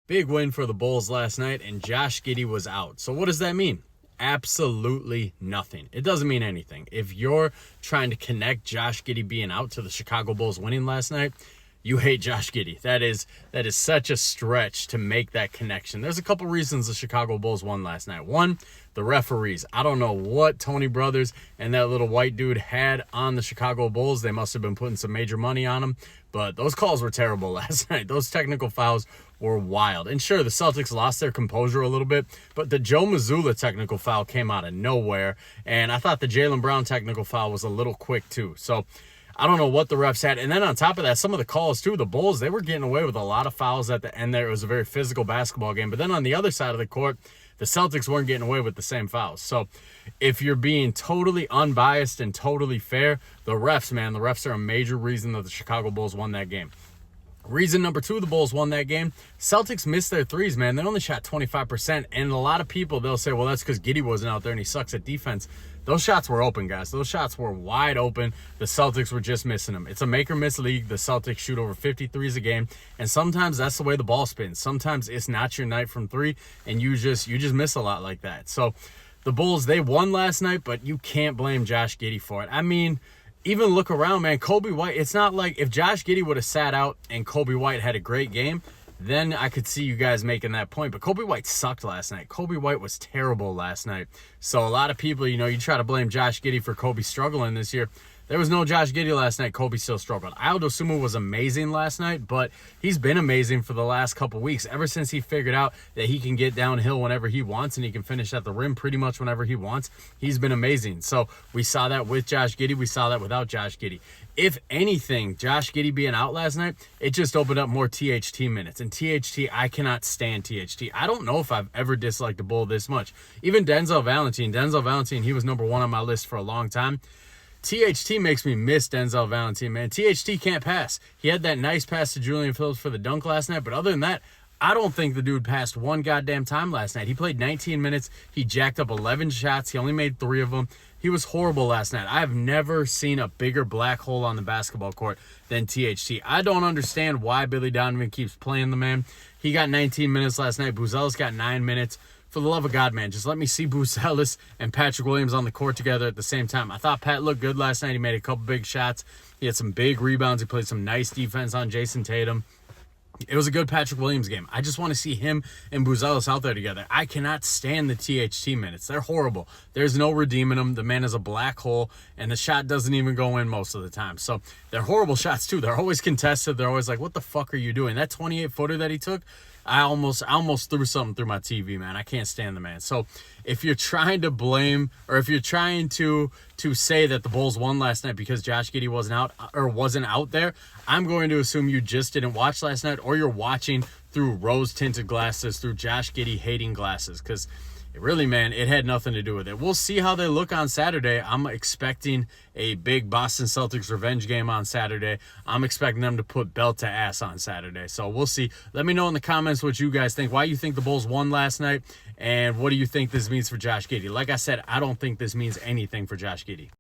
Big win for the Bulls last night, and Josh Giddey was out. So what does that mean? Absolutely nothing. It doesn't mean anything. If you're trying to connect Josh Giddey being out to the Chicago Bulls winning last night, you hate Josh Giddey. That is such a stretch to make that connection. There's a couple reasons the Chicago Bulls won last night. One, the referees. I don't know what Tony Brothers and that little white dude had on the Chicago Bulls. They must have been putting some major money on them, but those calls were terrible last night. Those technical fouls were wild. And sure, the Celtics lost their composure a little bit, but the Joe Mazzulla technical foul came out of nowhere, and I thought the Jaylen Brown technical foul was a little quick too. So I don't know what the refs had. And then on top of that, some of the calls too, the Bulls, they were getting away with a lot of fouls at the end there. It was a very physical basketball game. But then on the other side of the court, the Celtics weren't getting away with the same fouls. So if you're being totally unbiased and totally fair, the refs, man, the refs are a major reason that the Chicago Bulls won that game. Reason number two the Bulls won that game, Celtics missed their threes, man. They only shot 25%. And a lot of people, they'll say, well, that's because Giddey wasn't out there and he sucks at defense. Those shots were open, guys. Those shots were wide open. The Celtics were just missing them. It's a make-or-miss league. The Celtics shoot over 50 threes a game, and sometimes that's the way the ball spins. Sometimes it's not your night from three, and you just miss a lot like that. So the Bulls, they won last night, but you can't blame Josh Giddey for it. I mean, even look around, man. Kobe White, it's not like if Josh Giddey would have sat out and Kobe White had a great game, then I could see you guys making that point. But Kobe White sucked last night. Kobe White was terrible last night. So a lot of people, you try to blame Josh Giddey for Kobe struggling this year. There was no Josh Giddey last night. Kobe still struggled. Aldo Sumo was amazing last night, but he's been amazing for the last couple weeks. Ever since he figured out that he can get downhill whenever he wants and he can finish at the rim pretty much whenever he wants, he's been amazing. So we saw that with Josh Giddey. We saw that without Josh Giddey. If anything, Josh Giddey being out last night, it just opened up more THT minutes. And THT, I cannot stand THT. I don't know if I've ever disliked a Bull this much. Even Denzel Valentine, he was number one on my list for a long time. THT makes me miss Denzel Valentine, man. THT can't pass. He had that nice pass to Julian Phillips for the dunk last night, but other than that, I don't think the dude passed one goddamn time last night. He played 19 minutes. He jacked up 11 shots. He only made 3 of them. He was horrible last night. I've never seen a bigger black hole on the basketball court than THT. I don't understand why Billy Donovan keeps playing the man. He got 19 minutes last night. Buzelis got 9 minutes. For the love of God, man, just let me see Buzelis and Patrick Williams on the court together at the same time. I thought Pat looked good last night. He made a couple big shots. He had some big rebounds. He played some nice defense on Jason Tatum. It was a good Patrick Williams game. I just want to see him and Buzelis out there together. I cannot stand the THT minutes. They're horrible. There's no redeeming them. The man is a black hole, and the shot doesn't even go in most of the time. So they're horrible shots, too. They're always contested. They're always like, what the fuck are you doing? That 28-footer that he took, I almost threw something through my TV, man. I can't stand the man. So if you're trying to blame, or if you're trying to say that the Bulls won last night because Josh Giddey wasn't out there, I'm going to assume you just didn't watch last night, or you're watching through rose-tinted glasses, through Josh Giddey hating glasses, because really, man, it had nothing to do with it. We'll see how they look on Saturday. I'm expecting a big Boston Celtics revenge game on Saturday. I'm expecting them to put belt to ass on Saturday. So we'll see. Let me know in the comments what you guys think. Why you think the Bulls won last night, and what do you think this means for Josh Giddey? Like I said, I don't think this means anything for Josh Giddey.